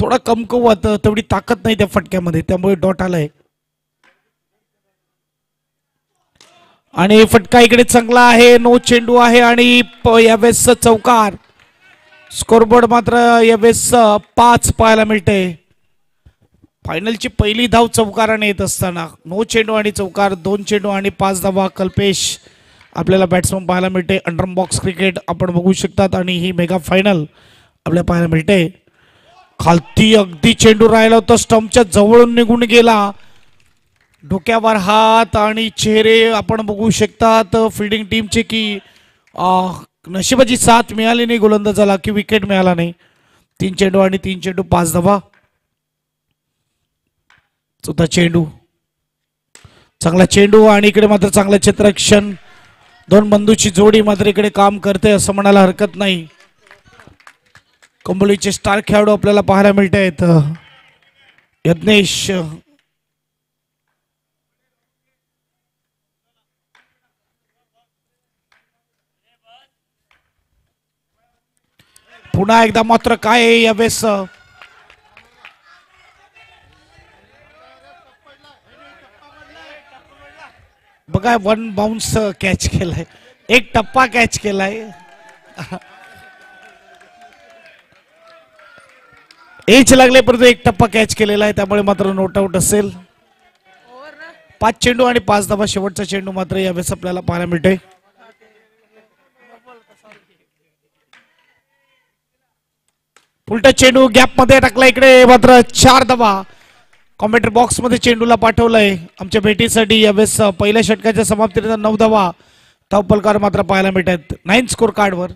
थोडा कमकुवत, तेवढी ताकद नाही त्या फटक्यामध्ये, त्यामुळे डॉट आलाय. आणि फटका इकडे चांगला आहे, नो चेंडू आहे आणि यावेळेस चौकार. स्कोरबोर्ड मात्र यावेळेस 5 पाहायला मिळते. फायनलची पहिली धाव चौकाराने येत असताना नो चेंडू आणि चौकार, 2 चेंडू आणि 5 धावा कल्पेश आपल्याला बॅट्समन पाहायला मिळते. अंडर बॉक्स क्रिकेट आपण बघू शकतात आणि ही मेगा फायनल आपल्याला पाहायला मिळते. खालती अगदी चेंडू राहिला होता, स्टंपच्या जवळून निघून गेला. डोक्यावर हात आणि चेहरे आपण बघू शकतात फिल्डिंग टीमचे की नशिबाची साथ मिळाली नाही गोलंदाजाला की विकेट मिळाला नाही. 3 चेंडू आणि 3 चेंडू 5 धावा. चौथा चेंडू, चांगला चेंडू आणि इकडे मात्र चांगलं क्षेत्ररक्षण. 2 बंधूची जोडी मात्र इकडे काम करते असं म्हणायला हरकत नाही. कंबोलीचे स्टार खेळाडू आपल्याला पाहायला मिळत आहेत. यज्ञेश, पुन्हा एकदा मात्र काय आहे यावेळेस बघा, 1 बाउन्स कॅच केलाय, 1 टप्पा कॅच केलाय. एज लागले परंतु 1 टप्पा कॅच केलेला आहे, त्यामुळे मात्र नोट आउट असेल. 5 चेंडू आणि 5 धावा. शेवटचा चेंडू मात्र यावेळेस आपल्याला पाहायला मिळते. उलटा चेंडू गॅप मध्ये टाकला, इकडे मात्र 4 धावा. कॉमेंट्री बॉक्स मध्ये चेंडूला पाठवलंय आमच्या भेटीसाठी. यावेळेस पहिल्या षटकाच्या समाप्तीनंतर 9 धावा धावफलकार मात्र पाहायला मिळतात 9 स्कोर कार्डवर.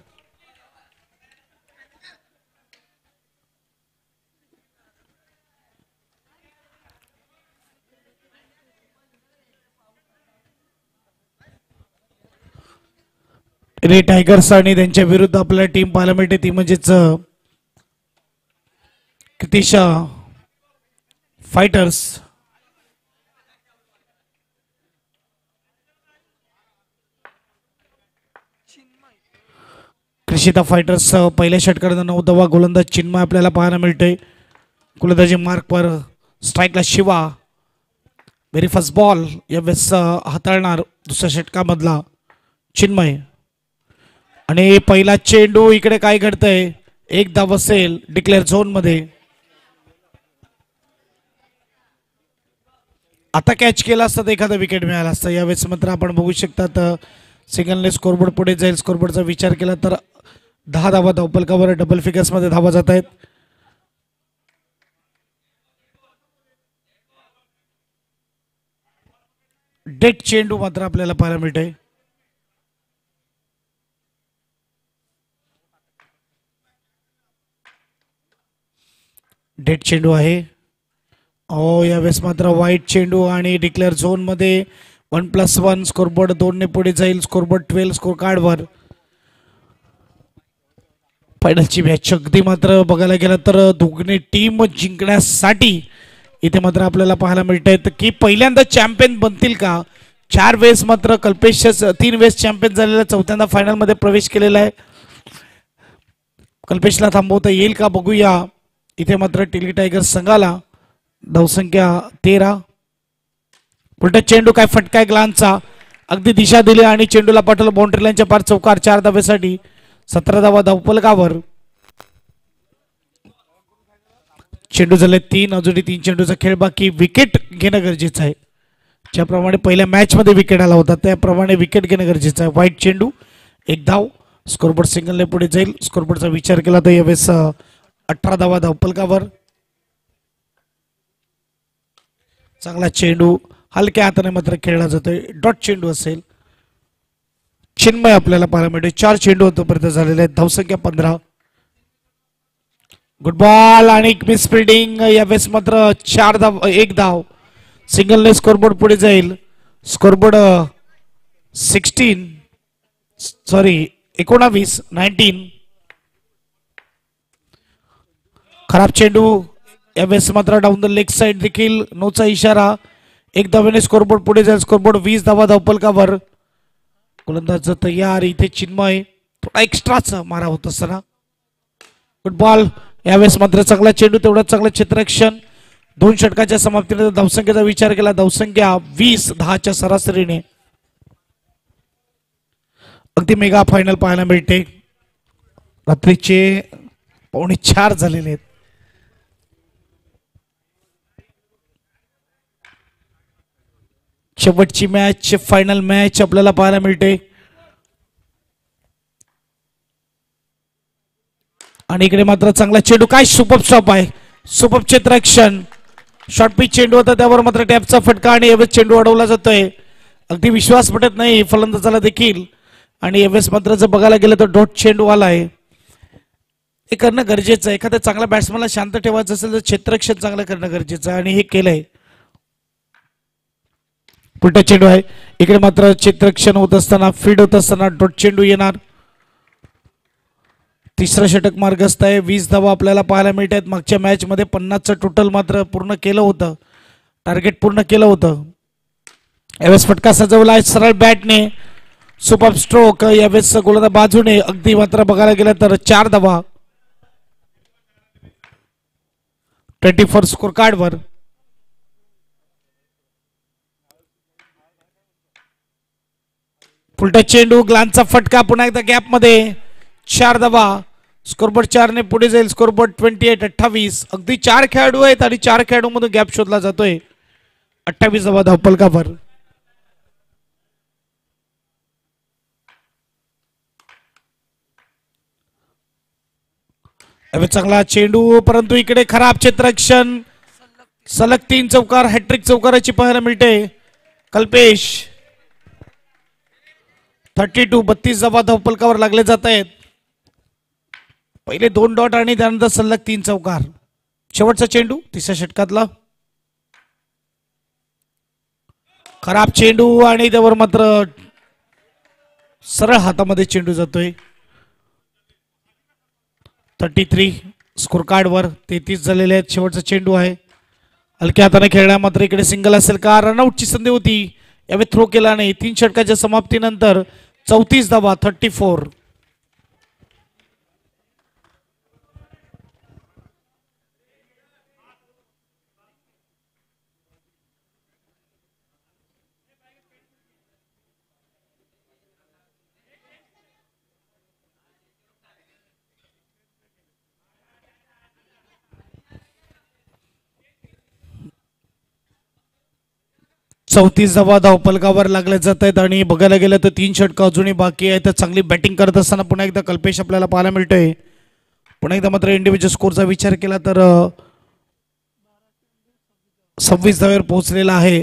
टायगर्स आणि त्यांच्या विरुद्ध आपल्याला टीम पाहायला मिळते, ती म्हणजेच कृतिशा फायटर्स. कृषिता फायटर्स पहिल्या षटकात 9 धावा. गोलंदाज चिन्मय आपल्याला पाहायला मिळते. गोलंदाजी मार्कवर स्ट्राईकला शिवा. व्हेरी फर्स्ट बॉल यावेळेस हाताळणार दुसऱ्या षटकामधला चिन्मय. आणि पहिला चेंडू, इकडे काय घडतंय, 1 धाव असेल डिक्लेअर झोन मध्ये. आता कॅच केला असता तर एखादा विकेट मिळाला असता. यावेळेस मात्र आपण बघू शकतात सिंगलने स्कोरबोर्ड पुढे जाईल. स्कोरबोर्डचा विचार केला तर 10 धावा धावफलकावर डबल फिगर्स मध्ये धावा जात आहेत. डेट चेंडू मात्र आपल्याला पाहायला मिळते. डेट चेंडू आहे. यावेळेस मात्र वाईट चेंडू आणि डिक्लेअर झोन मध्ये 1+1. स्कोरबोर्ड 2 ने पुढे जाईल. स्कोरबोर्ड 12 स्कोर कार्डवर. फायनलची मॅच अगदी मात्र बघायला गेलं तर दोघे टीम जिंकण्यासाठी इथे मात्र आपल्याला पाहायला मिळत आहेत की पहिल्यांदा चॅम्पियन बनतील का. 4 वेळेस मात्र कल्पेश 3 वेळेस चॅम्पियन झालेला, 4थ्यांदा फायनल मध्ये प्रवेश केलेला आहे. कल्पेशला थांबवता येईल का बघूया. इथे मात्र टिली टायगर्स संघाला धावसंख्या 13. उलटा चेंडू, काय फटकाय ग्लानचा, अगदी दिशा दिली आणि चेंडूला पाठवलं बाउंड्री लाईनच्या पार. चौकार 4 धावेसाठी 17 धावा धावफलकावर. चेंडू झाले 3, अजूनही 3 चेंडूचा खेळ बाकी. विकेट घेणं गरजेचं आहे. ज्याप्रमाणे पहिल्या मॅच मध्ये विकेट आला होता त्याप्रमाणे विकेट घेणं गरजेचं आहे. वाईट चेंडू, 1 धाव. स्कोरबोर्ड सिंगलने पुढे जाईल. स्कोरबोर्डचा विचार केला तर यावेळेस 18 धावा धावफलकावर. चांगला चेंडू हलक्या हाताने मात्र खेळला जातोय. डॉट चेंडू असेल. चिन्मय आपल्याला पाहायला मिळते. 4 चेंडू आतापर्यंत झालेले आहेत. धावसंख्या 15. गुड बॉल आणि मिस फिल्डिंग. यावेळेस मात्र 4 धाव, 1 धाव. सिंगलने स्कोरबोर्ड पुढे जाईल. स्कोरबोर्ड 19. खराब चेंडू. यावेळेस मात्र डाऊन द लेग साइड देखील नोचा इशारा. 1 धावेने स्कोरबोर्ड पुढे जाईल. स्कोरबोर्ड 20 धावा धावफलकावर. गोलंदाज तयार. इथे चिन्मय थोडा एक्स्ट्राचा मारा होत असताना. Good ball. यावेळेस मात्र चांगला चेंडू, तेवढा चांगलं क्षेत्ररक्षण. 2 षटकाच्या समाप्तीनंतर धावसंख्येचा विचार केला, धावसंख्या 20-10 सरासरीने. अगदी मेगा फायनल पाहायला मिळते. रात्रीचे 3:45 झालेले आहेत. शेवटची मॅच, फायनल मॅच आपल्याला पाहायला मिळते. आणि इकडे मात्र चांगला चेंडू, काय सुपर स्टॉप आहे, सुपर क्षेत्ररक्षण. शॉर्ट पिच चेंडू होता, त्यावर मात्र टॅपचा फटका आणि यावेळेस चेंडू अडवला जातोय. अगदी विश्वास पटत नाही फलंदाजाला देखील. आणि यावेळेस मात्र जर बघायला गेलं तर डॉट चेंडू आलाय. हे करणं गरजेचं आहे. एखाद्या चांगल्या बॅट्समॅनला शांत ठेवायचं असेल तर क्षेत्ररक्षण चांगलं करणं गरजेचं आहे, आणि हे केलंय. पुलटा चेंडू आहे, इकडे मात्र क्षेत्ररक्षण होत असताना, फीड होत असताना डॉट चेंडू येणार. तिसरं षटक मार्गस्थ आहे. 20 धावा आपल्याला पाहायला मिळत आहेत. मागच्या मॅच मध्ये 50चं टोटल मात्र पूर्ण केलं होतं, टार्गेट पूर्ण केलं होतं. यावेळेस फटका सजवला आहे सरळ बॅटने, सुपर स्ट्रोक. यावेळेस गोलंदाज बाजूने, अगदी मात्र बघायला गेलं तर 4 धावा 24 स्कोर कार्ड वर. पुलटा चेंडू, ग्लानचा फटका, पुन्हा एकदा गॅप मध्ये 4 धावा. स्कोरबोर्ड 4 ने पुढे जाईल. स्कोरबोर्ड 28-28. अगदी 4 खेळाडू आहेत आणि 4 खेळाडू मधून गॅप शोधला जातोय. 28 धावा धावफलकावर. चांगला चेंडू, परंतु इकडे खराब क्षेत्ररक्षण. सलग 3 चौकार, हॅट्रिक चौकाराची पाहायला मिळते. कल्पेश 32 धावा धावफलकावर लागले जात आहेत. पहिले 2 डॉट आणि त्यानंतर सलग 3 चौकार. शेवटचा चेंडू तिसऱ्या षटकातला, खराब चेंडू आणि त्यावर मात्र सरळ हातामध्ये चेंडू जातोय. 33 स्कोर कार्ड वर. 33 झालेले आहेत. शेवटचा चेंडू आहे, हलक्या हाताने खेळण्या, मात्र इकडे सिंगल असेल का? रनआउटची संधी होती, यावेळी थ्रो केला नाही. 3 षटकाच्या समाप्तीनंतर 34 धावा 34. धावा धावफलकावर लागले जात आहेत. आणि बघायला गेलं तर 3 षटकं अजूनही बाकी आहेत. चांगली बॅटिंग करत असताना पुन्हा एकदा कल्पेश आपल्याला पाहायला मिळतोय. पुन्हा एकदा मात्र इंडिव्हिज्युअल स्कोरचा विचार केला तर 26 धावेवर पोहोचलेला आहे.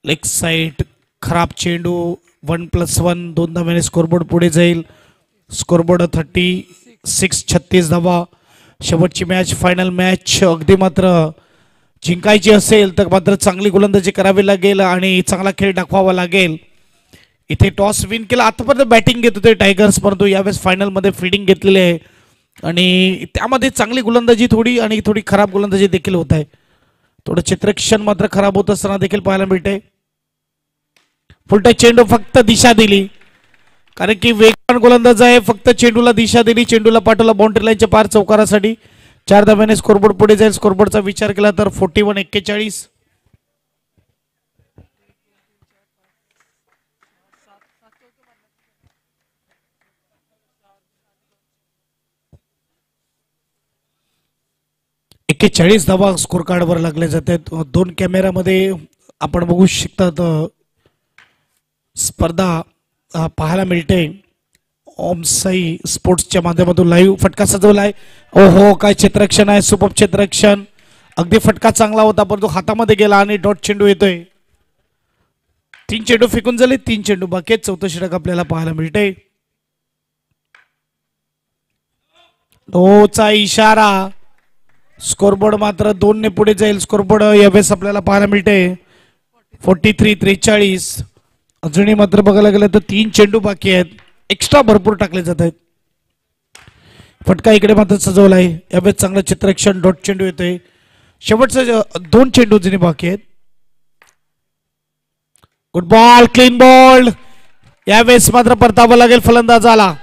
लेग साइड, खराब चेंडू, 1+1, 2 धाव्याने स्कोरबोर्ड पुढे जाईल. स्कोरबोर्ड 36, 36 धावा. शेवटची मॅच, फायनल मॅच. अगदी मात्र जिंकायची असेल तर मात्र चांगली गोलंदाजी करावी लागेल आणि चांगला खेळ दाखवावा लागेल. इथे टॉस विन केला, आतापर्यंत बॅटिंग घेत होते टायगर्स, परंतु यावेळेस फायनल मध्ये फिल्डिंग घेतलेली आहे आणि त्यामध्ये चांगली गोलंदाजी थोडी आणि थोडी खराब गोलंदाजी देखील होत आहे. थोडं क्षेत्ररक्षण मात्र खराब होत असताना देखील पाहायला मिळते. फुलटा चेंडू, फक्त दिशा दिली, कारण की वेगवान गोलंदाज आहे. फक्त चेंडूला दिशा दिली, चेंडूला पाठवला बाउंड्री लाईनच्या पार चौकारासाठी. 4 धाव्याने स्कोरबोर्ड पुढे जाईल. स्कोरबोर्डचा विचार केला तर 41-41. धावा स्कोर कार्डवर लागले जाते. 2 कॅमेरामध्ये आपण बघू शकतात स्पर्धा पाहायला मिळते. ओम साई स्पोर्ट्सच्या माध्यमातून लाईव्ह फटका सजवलाय. ओहो, काय क्षेत्ररक्षण आहे, सुपर क्षेत्ररक्षण. अगदी फटका चांगला होता, परंतु हातामध्ये गेला आणि डॉट चेंडू येतोय. 3 चेंडू फेकून झाले, 3 चेंडू बाकी आहेत. 4थं षटक आपल्याला पाहायला मिळते. नोचा इशारा. स्कोरबोर्ड मात्र 2 ने पुढे जाईल. स्कोरबोर्ड यावेळेस आपल्याला पाहायला मिळते 43-43. अजूनही मात्र बघायला गेलं तर 3 चेंडू बाकी आहेत. एक्स्ट्रा भरपूर टाकले जात आहेत. फटका इकडे मात्र सजवलाय. यावेळेस चांगलं क्षेत्ररक्षण, डॉट चेंडू येतोय. शेवटचं 2 चेंडू जणी बाकी आहेत. Good ball, clean ball. यावेळेस मात्र परतावं लागेल फलंदाजाला.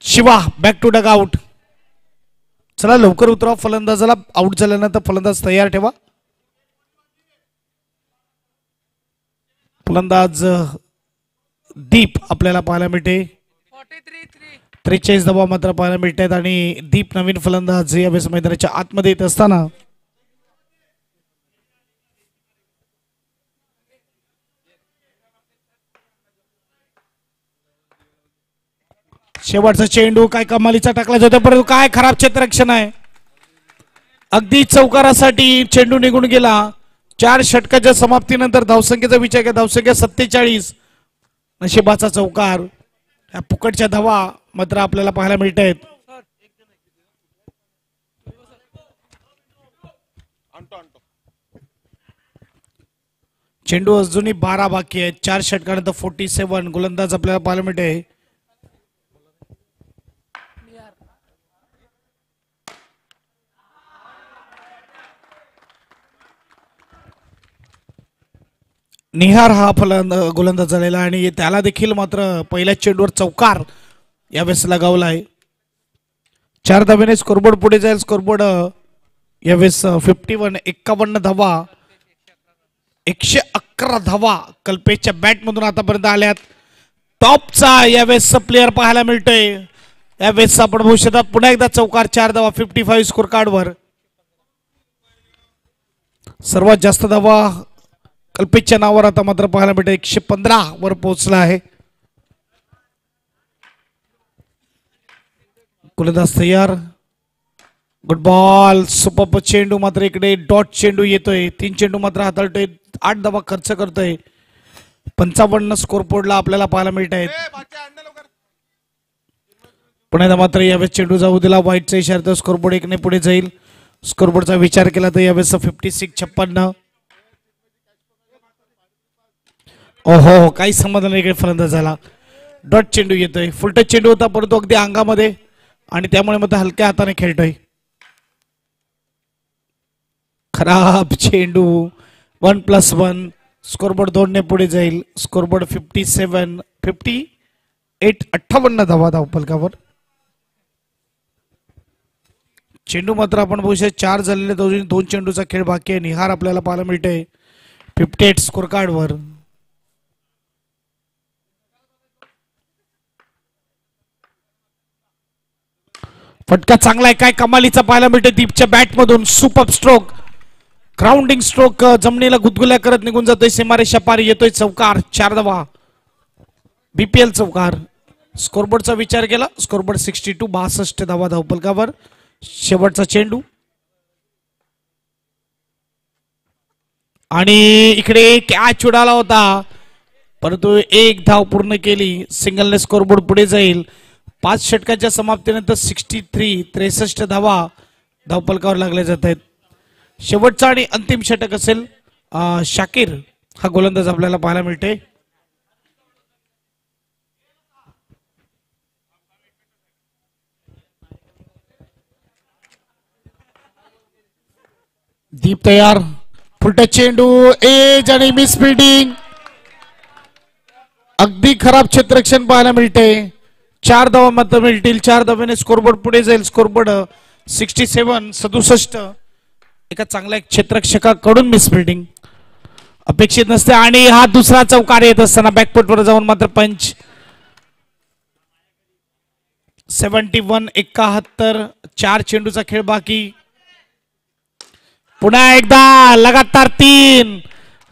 Shiva back to dugout. चला लवकर उतरा, फलंदाजाला आउट झाल्यानंतर फलंदाज तयार ठेवा. फलंदाज दीप आपल्याला पाहायला मिळते. 43 धावा मात्र पाहायला मिळतात आणि दीप नवीन फलंदाज यावेळेस मैदानाच्या आतमध्ये येत असताना शेवटचा चेंडू काय कमालीचा टाकला जातो, परंतु काय खराब क्षेत्ररक्षण आहे. अगदी चौकारासाठी चेंडू निघून गेला. 4 षटकाच्या समाप्तीनंतर धावसंख्येचा विचार केला, धावसंख्या 47. नशिबाचा चौकार. या फुकटच्या धावा मात्र आपल्याला पाहायला मिळत आहेत. चेंडू अजूनही 12 बाकी आहेत. 4 षटकानंतर 47. गोलंदाज आपल्याला पाहायला मिळते. निहार हा गोलंदाज झालेला आणि त्याला देखील मात्र पहिल्या चेंडूवर चौकार यावेळेस लगावला आहे. 4 धावेने स्कोरबोर्ड पुढे जाईल. स्कोरबोर्ड यावेळेस 51 धावा, 111 धावा कल्पेशच्या बॅटमधून आतापर्यंत आल्यात. टॉपचा यावेळेस प्लेअर पाहायला मिळतोय. यावेळेस आपण भविष्यात पुन्हा एकदा चौकार, 4 धावा 55 स्कोर कार्डवर. सर्वात जास्त धावा कल्पेशच्या नावावर आता मात्र पाहायला मिळते. 115 वर पोहोचला आहे. गोलंदाज तयार. Good ball. सुपर चेंडू मात्र इकडे डॉट चेंडू येतोय. 3 चेंडू मात्र हाताळतोय. 8 धावा खर्च करतोय. 55 स्कोरबोर्डला आपल्याला पाहायला मिळत आहेत. पुन्हा मात्र यावेळेस चेंडू जाऊ दिला. वाईटचा इशारा. स्कोरबोर्ड 1 ने पुढे जाईल. स्कोरबोर्डचा विचार केला तर यावेळेस 56. ओहो, काही समाधान इकडे फलंदाज झाला. डॉट चेंडू येतोय. फुलटच चेंडू होता परंतु अगदी अंगामध्ये आणि त्यामुळे मग हलक्या हाताने खेळतोय. खराब चेंडू. 1+1. स्कोरबोर्ड 2 ने पुढे जाईल. स्कोरबोर्ड 57, 58, 58 धावा धावफलकावर. चेंडू मात्र आपण बघू शकतो 4 झालेले. 2 चेंडूचा खेळ बाकी आहे. निहार आपल्याला पाहायला मिळते 58 स्कोर कार्डवर. फटका चांगला आहे. काय कमालीचा पाहायला मिळते दीपच्या बॅटमधून. Super stroke, grounding stroke. जमिनीला गुदगुल्या करत निघून जातोय. सीमारेषा पार येतोय. चौकार, 4 धावा. बीपीएल चौकार. स्कोरबोर्डचा विचार केला. स्कोरबोर्ड 62, 62 धावा धावफलकावर. शेवटचा चेंडू आणि इकडे कॅच उडाला होता परंतु 1 धाव पूर्ण केली. सिंगलने स्कोरबोर्ड पुढे जाईल. 5 षटकाच्या समाप्तीनंतर 63 धावा धावफलकावर लागले जात आहेत. शेवटचा आणि अंतिम षटक असेल. शाकीर हा गोलंदाज आपल्याला पाहायला मिळते. दीप तयार. फुलटा चेंडू. एज आणि मिस फील्डिंग. अगदी खराब क्षेत्ररक्षण पाहायला मिळते. 4 धावा मात्र मिळतील. 4 धावेने स्कोरबोर्ड पुढे जाईल. स्कोरबोर्ड 67, 67. एका चांगल्या क्षेत्ररक्षकाकडून मिस फील्डिंग अपेक्षित नसते आणि हा दुसरा चौकार येत असताना बॅकफुटवर जाऊन मात्र पंच. 71, 71. 4 चेंडूचा खेळ बाकी. पुन्हा एकदा लगातार 3.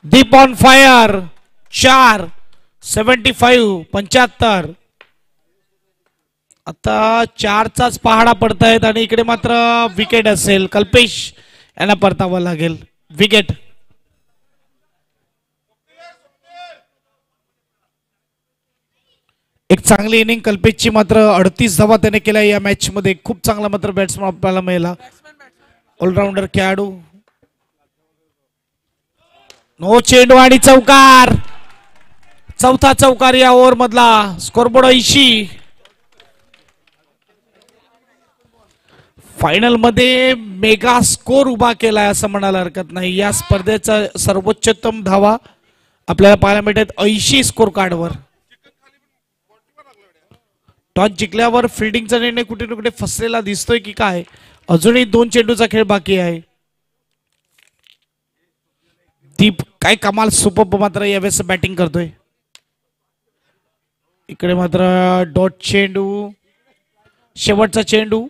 दीप ऑन फायर. 4, 75, 75. आता 4चाच पहाडा पडतायत आणि इकडे मात्र विकेट असेल. कल्पेश यांना परतावं लागेल. विकेट. एक चांगली इनिंग कल्पेशची मात्र 38 धावा त्याने केल्या या मॅच मध्ये. खूप चांगला मात्र बॅट्समन आपल्याला मिळाला. ऑलराऊंडर खेळाडू. नो चेंडू आणि चौकार. चौथा चौकार या ओव्हर मधला. स्कोरबोर्ड 80. फायनल मध्ये मेगा स्कोर उभा केलाय असं म्हणायला हरकत नाही. या स्पर्धेचा सर्वोच्चतम धावा आपल्याला पाहायला मिळतात 80 स्कोर कार्डवर. टॉस जिंकल्यावर फिल्डिंगचा निर्णय कुठे ना कुठे फसलेला दिसतोय की काय? अजूनही 2 चेंडूचा खेळ बाकी आहे. दीप काय कमाल सुपर मात्र यावेळेस बॅटिंग करतोय. इकडे मात्र डॉट चेंडू, शेवटचा चेंडू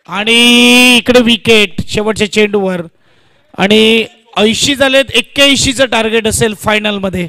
आणि इकडे विकेट शेवटच्या चेंडूवर. आणि 80 झालेत, 81चं टार्गेट असेल फायनल मध्ये.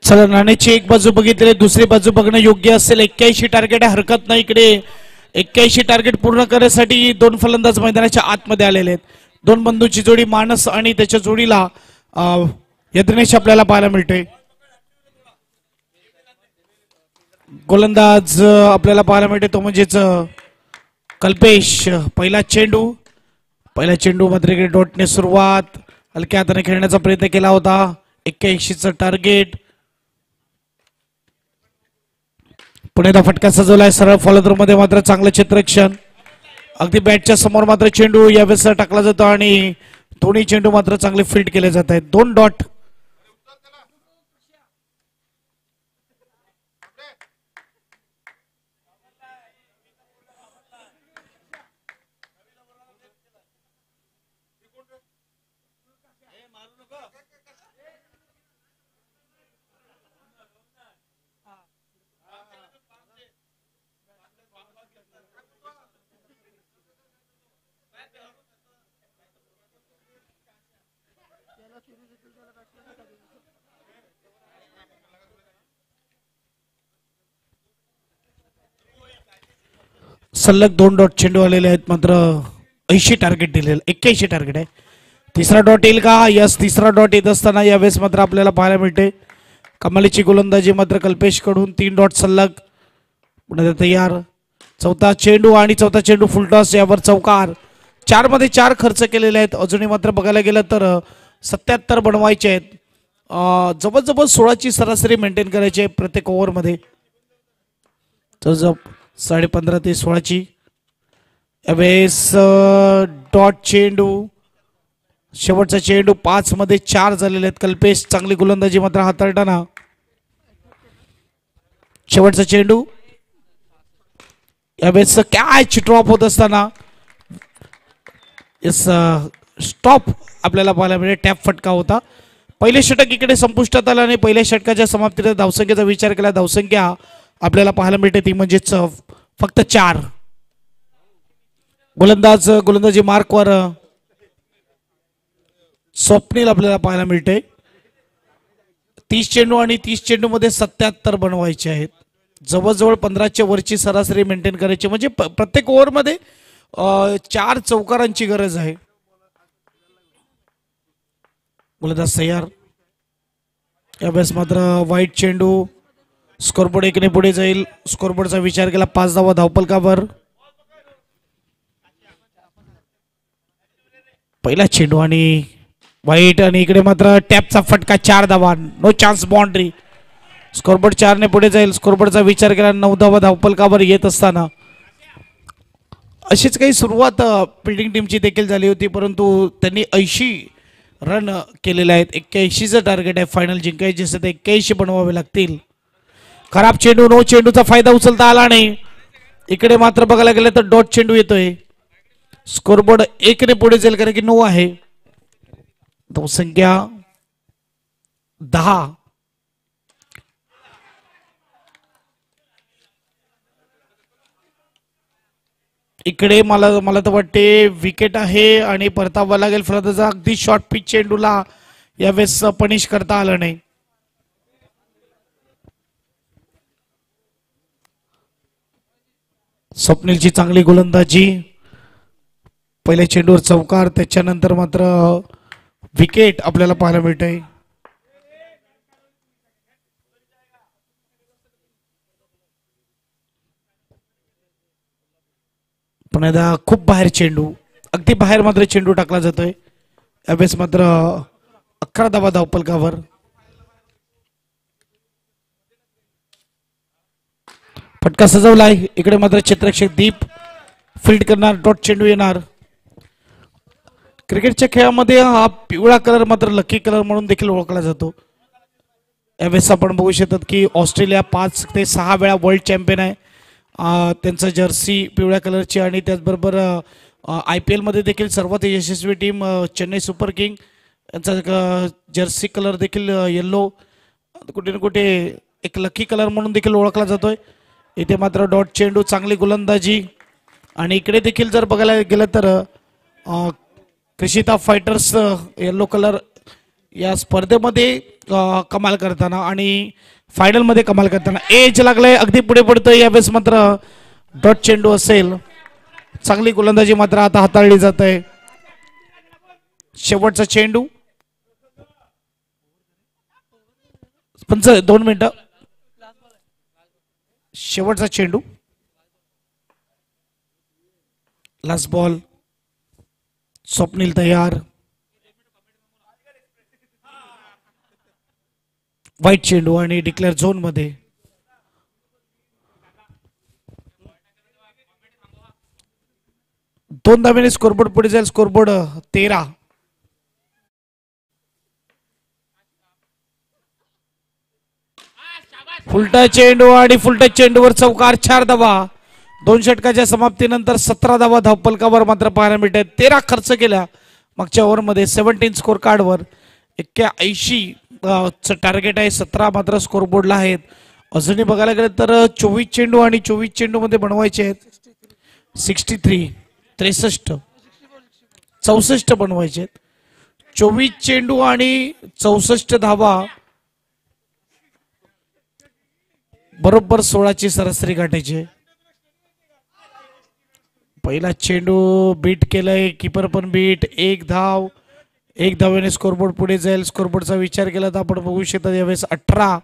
चला, नाण्याची एक बाजू बघितली, दुसरी बाजू बघणं योग्य असेल. 81 टार्गेट आहे, हरकत नाही. इकडे 81 टार्गेट पूर्ण करण्यासाठी 2 फलंदाज मैदानाच्या आतमध्ये आलेले आहेत. 2 बंधूंची जोडी मानस आणि त्याच्या जोडीला यज्ञेश आपल्याला पाहायला मिळते. गोलंदाज आपल्याला पाहायला मिळते तो म्हणजेच कल्पेश. पहिला चेंडू मात्र इकडे डॉटने सुरुवात हलक्या हाताने खेळण्याचा प्रयत्न केला होता. 81चं टार्गेट. पुण्याचा फटका सजवलाय सरळ फॉलोथ्रू मध्ये, मात्र चांगलं क्षेत्ररक्षण. अगदी बॅटच्या समोर मात्र चेंडू यावेळेस टाकला जातो आणि दोन्ही चेंडू मात्र चांगले फील्ड केले जात आहेत. 2 डॉट. सलग 2 डॉट चेंडू आलेले आहेत, मात्र 80 टार्गेट दिलेलं. 81 टार्गेट आहे. तिसरा डॉट येईल का? यस, तिसरा डॉट येत असताना यावेळेस मात्र आपल्याला पाहायला मिळते कमालीची गोलंदाजी मात्र कल्पेश कडून. 3 डॉट सलग पुन्हा तयार. चौथा चेंडू फुलटॉस, यावर चौकार. 4 मध्ये 4 खर्च केलेले आहेत. अजूनही मात्र बघायला गेलं तर 77 बनवायचे आहेत. जवळजवळ 16ची सरासरी मेंटेन करायची आहे प्रत्येक ओव्हरमध्ये. 15.5 ते 16ची. यावेळेस डॉट चेंडू, शेवटचा चेंडू. 5 मध्ये 4 झालेले आहेत. कल्पेश चांगली गोलंदाजी मात्र हाताळताना. शेवटचा चेंडू. यावेळेस कॅच ड्रॉप होत असताना स्टॉप आपल्याला पाहायला मिळेल. टॅप फटका होता. पहिले षटक इकडे संपुष्टात आलं आणि पहिल्या षटकाच्या समाप्तीला धावसंख्येचा विचार केला. धावसंख्या आपल्याला पाहायला मिळते ती म्हणजेच फक्त 4. गोलंदाजी मार्कवर स्वप्नील आपल्याला पाहायला मिळते. 30 चेंडू आणि 30 चेंडू मध्ये 77 बनवायचे आहेत. जवळजवळ 15च्या वरची सरासरी मेंटेन करायची, म्हणजे प्रत्येक ओव्हर मध्ये 4 चौकारांची गरज आहे. गोलंदाज तयार. यावेळेस मात्र वाईट चेंडू. स्कोरबोर्ड 1 ने पुढे जाईल. स्कोरबोर्डचा विचार केला. 5 धावा धावपलकावर. पहिला चेंडू आणि वाईट आणि इकडे मात्र टॅपचा फटका 4 धावा. No chance boundary. स्कोरबोर्ड 4 ने पुढे जाईल. स्कोरबोर्डचा विचार केला 9 धावा धावपलकावर येत असताना. अशीच काही सुरुवात फिल्डिंग टीमची देखील झाली होती परंतु त्यांनी 80 रन केलेले आहेत. 81चं टार्गेट आहे. फायनल जिंकायचे असेल तर 81 बनवावे लागतील. खराब चेंडू. नो चेंडूचा फायदा उचलता आला नाही. इकडे मात्र बघायला गेलं तर डॉट चेंडू येतोय. स्कोरबोर्ड 1 ने पुढे जाईल कारण की 9 आहे. संख्या 10. इकडे मला तर वाटते विकेट आहे आणि परतावा लागेल फलंदाजा. अगदी शॉर्ट पिच चेंडूला यावेळेस पनिश करता आलं नाही. स्वप्नीलची चांगली गोलंदाजी. पहिल्या चेंडूवर चौकार त्याच्यानंतर मात्र विकेट आपल्याला पाहायला मिळतंय. पण आता खूप बाहेर चेंडू. अगदी बाहेर मात्र चेंडू टाकला जातोय. यावेळेस मात्र 11 धावा धावपलकावर. फटका सजवलाय. इकडे मात्र क्षेत्ररक्षक दीप फील्ड करणार. डॉट चेंडू येणार. क्रिकेटच्या खेळामध्ये हा पिवळा कलर मात्र लकी कलर म्हणून देखील ओळखला जातो. यावेळेस आपण बघू शकतात की ऑस्ट्रेलिया 5 ते 6 वेळा वर्ल्ड चॅम्पियन आहे. त्यांचं जर्सी पिवळ्या कलरची आणि त्याचबरोबर IPL मध्ये देखील सर्वात यशस्वी टीम चेन्नई सुपर किंग यांचा जर्सी कलर देखील येल्लो. कुठे ना कुठे एक लकी कलर म्हणून देखील ओळखला जातोय. इथे मात्र डॉट चेंडू. चांगली गोलंदाजी. आणि इकडे देखील जर बघायला गेलं तर कृषिता फायटर्स येल्लो कलर या स्पर्धेमध्ये कमाल करताना आणि फायनल मध्ये कमाल करताना. एज लागलाय. अगदी पुढे पडतोय. यावेळेस मात्र डॉट चेंडू असेल. चांगली गोलंदाजी मात्र आता हाताळली जात आहे. शेवटचा चेंडू. 2 मिनिटं. शेवटचा चेंडू. Last ball. स्वप्नील तयार. वाईट चेंडू आणि डिक्लेअर झोन मध्ये. दोन धावेने स्कोरबोर्ड पुढे जाईल. स्कोरबोर्ड 13. फुलटा चेंडू आणि फुलटा चेंडूवर चौकार. 4 धावा. 2 षटकाच्या समाप्तीनंतर 17 धावा धावपलकावर मात्र पाहायला मिळतात. 13 खर्च केल्या मागच्या ओव्हरमध्ये. 17 स्कोर कार्डवर. 81 टार्गेट आहे. 17 मात्र स्कोरबोर्डला आहेत. अजूनही बघायला गेलं तर 24 चेंडू आणि 24 चेंडू मध्ये बनवायचे आहेत. 63 64 बनवायचे आहेत. 24 चेंडू आणि 64 धावा. बरोबर 16ची सरासरी गाठायची. पहिला चेंडू बीट केलाय. कीपर पण बीट. 1 धाव. 1 धावेने स्कोरबोर्ड पुढे जाईल. स्कोरबोर्डचा विचार केला तर आपण बघू शकता यावेळेस 18.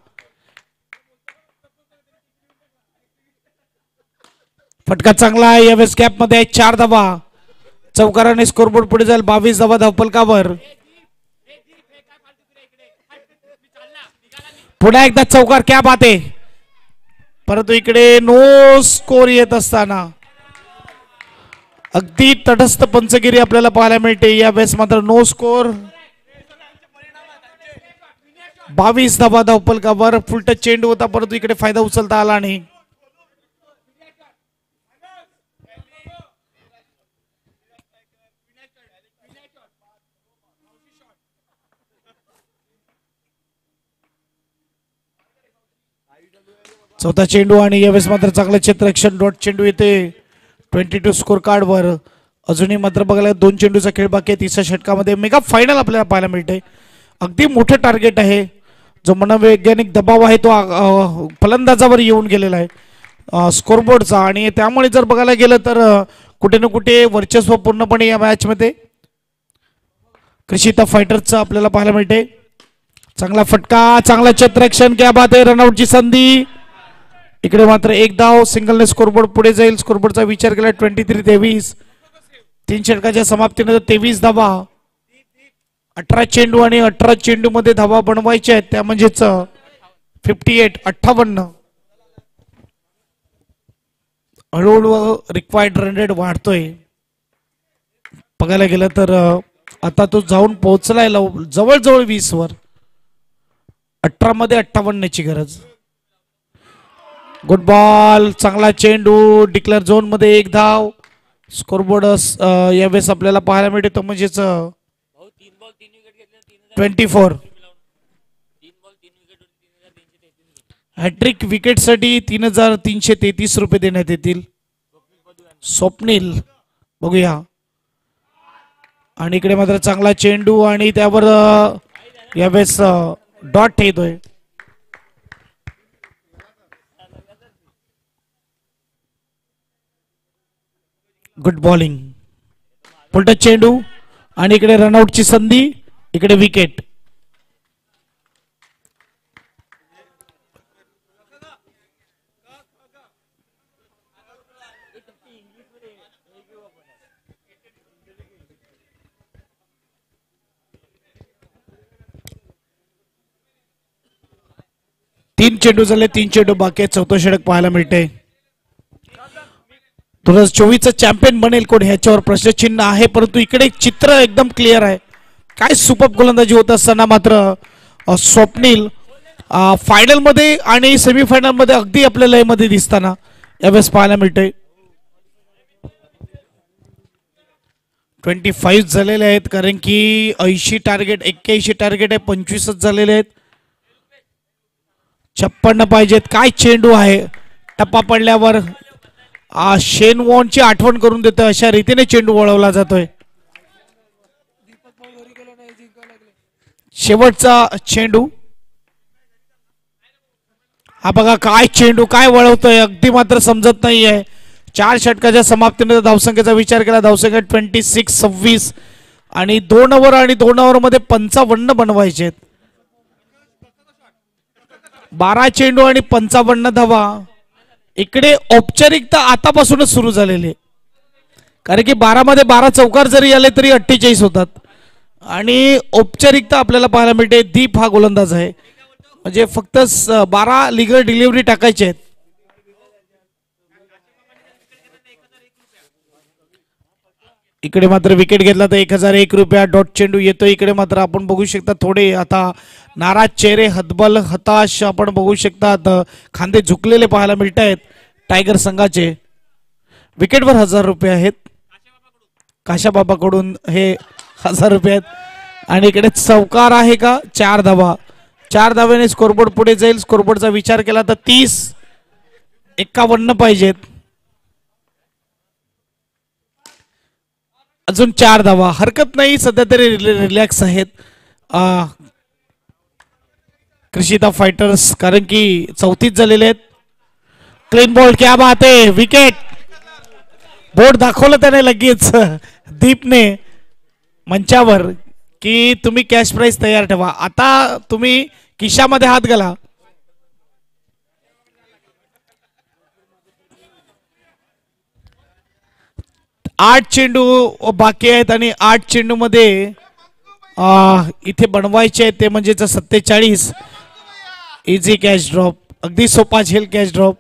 फटका चांगला आहे. यावेळेस कॅप मध्ये 4 धावा. चौकाराने स्कोरबोर्ड पुढे जाईल. 22 धावा धावपलकावर. पुन्हा एकदा चौकार. क्या बात आहे. परंतु इकडे नो स्कोर येत असताना अगदी तटस्थ पंचगिरी आपल्याला पाहायला मिळते. यावेळेस मात्र नो स्कोर. 22 धावा धावपलकावर. फुलटच चेंडू होता परंतु इकडे फायदा उचलता आला नाही. चौथा चेंडू आणि यावेळेस मात्र चांगलं क्षेत्ररक्षण. डॉट चेंडू येते 22 स्कोर कार्डवर. अजूनही मात्र बघायला 2 चेंडूचा खेळ बाकी आहे. 30 षटकामध्ये मेगा फायनल आपल्याला पाहायला मिळते. अगदी मोठं टार्गेट आहे. जो मनोवैज्ञानिक दबाव आहे तो फलंदाजावर येऊन गेलेला आहे स्कोरबोर्डचा. आणि त्यामुळे जर बघायला गेलं तर कुठे ना कुठे वर्चस्व पूर्णपणे या मॅच मध्ये कृषिता फायटर्सचा आपल्याला पाहायला मिळते. चांगला फटका. चांगला क्षेत्ररक्षण. क्या बात आहे. रनआउटची संधी. इकडे मात्र 1 धाव. सिंगलने स्कोरबोर्ड पुढे जाईल. स्कोरबोर्डचा विचार केला 23-23. 3 षटकाच्या समाप्तीनंतर 23 धावा. 18 चेंडू आणि 18 चेंडू मध्ये धावा बनवायच्या आहेत, त्या म्हणजेच 58. हळूहळू रिक्वायर्ड रन रेट वाढतोय. बघायला गेलं तर आता तो जाऊन पोहोचलाय जवळजवळ 20 वर. 18 मध्ये 58 ची गरज. गुड बॉल, चांगला चेंडू. डिक्लेअर झोन मध्ये एक धाव. स्कोरबोर्ड यावेळेस आपल्याला पाहायला मिळतो म्हणजेच 24. हॅट्रिक विकेट साठी 3,333 रुपये देण्यात येतील. स्वप्नील बघूया. आणि इकडे मात्र चांगला चेंडू आणि त्यावर यावेळेस डॉट येतोय. Good bowling. पुलटा चेंडू आणि इकडे रनआउटची संधी. इकडे विकेट. तीन चेंडू झाले. 3 चेंडू बाकी आहेत. चौथं षटक पाहायला मिळते. 2024 चॅम्पियन बनेल कोण ह्याच्यावर प्रश्नचिन्ह आहे, परंतु इकडे चित्र एकदम क्लिअर आहे. काय सुपर गोलंदाजी होत असताना मात्र स्वप्नील फायनल मध्ये आणि सेमीफायनल मध्ये अगदी आपल्या लयमध्ये दिसताना यावेळेस पाहायला मिळते. 25 झालेले आहेत, कारण की 80 टार्गेट 81 टार्गेट आहे. 25च झालेले आहेत. 56 पाहिजेत. काय चेंडू आहे. टप्पा पडल्यावर शेन वॉनची आठवण करून देतोय अशा रीतीने चेंडू वळवला जातोय. शेवटचा चेंडू. हा बघा काय चेंडू काय वळवतोय, अगदी मात्र समजत नाहीये. 4 षटकाच्या समाप्तीनंतर धावसंख्येचा विचार केला. धावसंख्या 26 आणि 2 ओव्हर आणि 2 ओव्हर मध्ये 55 बनवायचे. 12 चेंडू आणि 55 धावा. इकडे औपचारिकता आतापासूनच सुरू झालेली आहे, कारण की 12 मध्ये 12 चौकार जरी आले तरी 48 होतात. आणि औपचारिकता आपल्याला पाहायला मिळते. दीप हा गोलंदाज आहे, म्हणजे फक्त 12 लिगल डिलिव्हरी टाकायचे आहेत. इकडे मात्र विकेट घेतला तर 1001 रुपया. डॉट चेंडू येतो. इकडे मात्र आपण बघू शकता थोडे आता नाराज चेहरे, हतबल, हताश आपण बघू शकतात. खांदे झुकलेले पाहायला मिळत आहेत टायगर संघाचे. विकेटवर 1000 रुपये आहेत. काशाबाबाकडून हे 1000 रुपये आहेत. आणि इकडे चौकार आहे का. 4 धावा. 4 धाव्याने स्कोरबोर्ड पुढे जाईल. स्कोरबोर्डचा विचार केला तर 30-51 पाहिजेत. अजून 4 धावा. हरकत नाही, सध्या तरी रिलॅक्स आहेत कृषिता फायटर्स, कारण की 34 झालेले आहेत. Clean ball. क्या बात आहे. विकेट. बोर्ड दाखवलं त्याने लगेच दीपने मंचावर की तुम्ही कॅश प्राइस तयार ठेवा. आता तुम्ही खिशामध्ये हात घाला. आठ चेंडू बाकी आहेत आणि 8 चेंडू मध्ये इथे बनवायचे आहेत ते म्हणजेच 47. Easy catch drop. अगदी सोपा झेल कॅच ड्रॉप.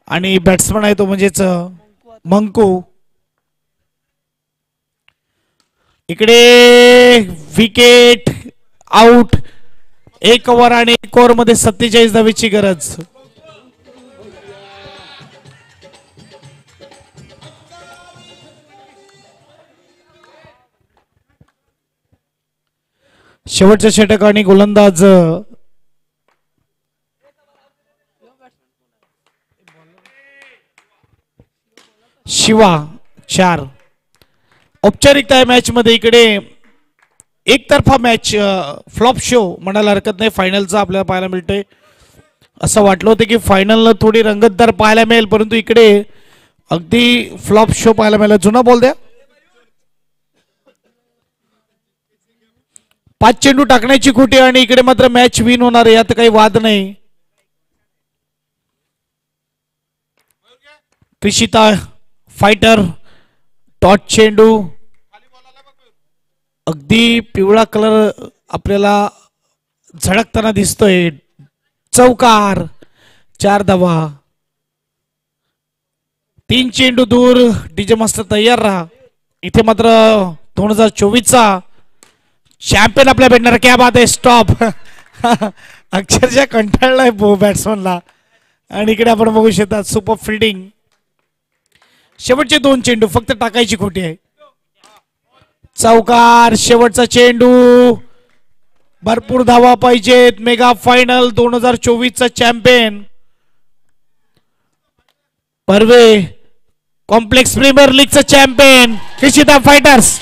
आणि बॅट्समन आहे तो म्हणजेच मंकू. इकडे विकेट. आउट. 1 ओव्हर आणि 1 ओव्हर मध्ये 47 धावेची गरज. शेवटच्या षटक आणि गोलंदाज शिवा 4. औपचारिकता आहे मॅच मध्ये. इकडे एकतर्फा मॅच, फ्लॉप शो म्हणायला हरकत नाही फायनलचा आपल्याला पाहायला मिळतोय. असं वाटलं होतं की फायनलला थोडी रंगतदार पाहायला मिळेल, परंतु इकडे अगदी फ्लॉप शो पाहायला मिळाला. जुना बॉल द्या. 5 चेंडू टाकण्याची खुटी आणि इकडे मात्र मॅच विन होणार आहे, यात काही वाद नाही. कृषिता फायटर. टॉच चेंडू. अगदी पिवळा कलर आपल्याला झळकताना दिसतोय. चौकार, 4 धावा. 3 चेंडू दूर. डीजे मास्टर तयार राहा. इथे मात्र 2024चा चॅम्पियन आपल्या भेटणार. क्या बात आहे. स्टॉप. अक्षरशः कंटाळलाय बॅट्समनला. आणि इकडे आपण बघू शकता सुपर फिल्डिंग. शेवटचे 2 चेंडू फक्त टाकायची खोटी आहे. चौकार. शेवटचा चेंडू. भरपूर धावा पाहिजेत. मेगा फायनल 2024चा चॅम्पियन बर्वे कॉम्प्लेक्स प्रीमियर लीगचा चॅम्पियन कृषिता फायटर्स.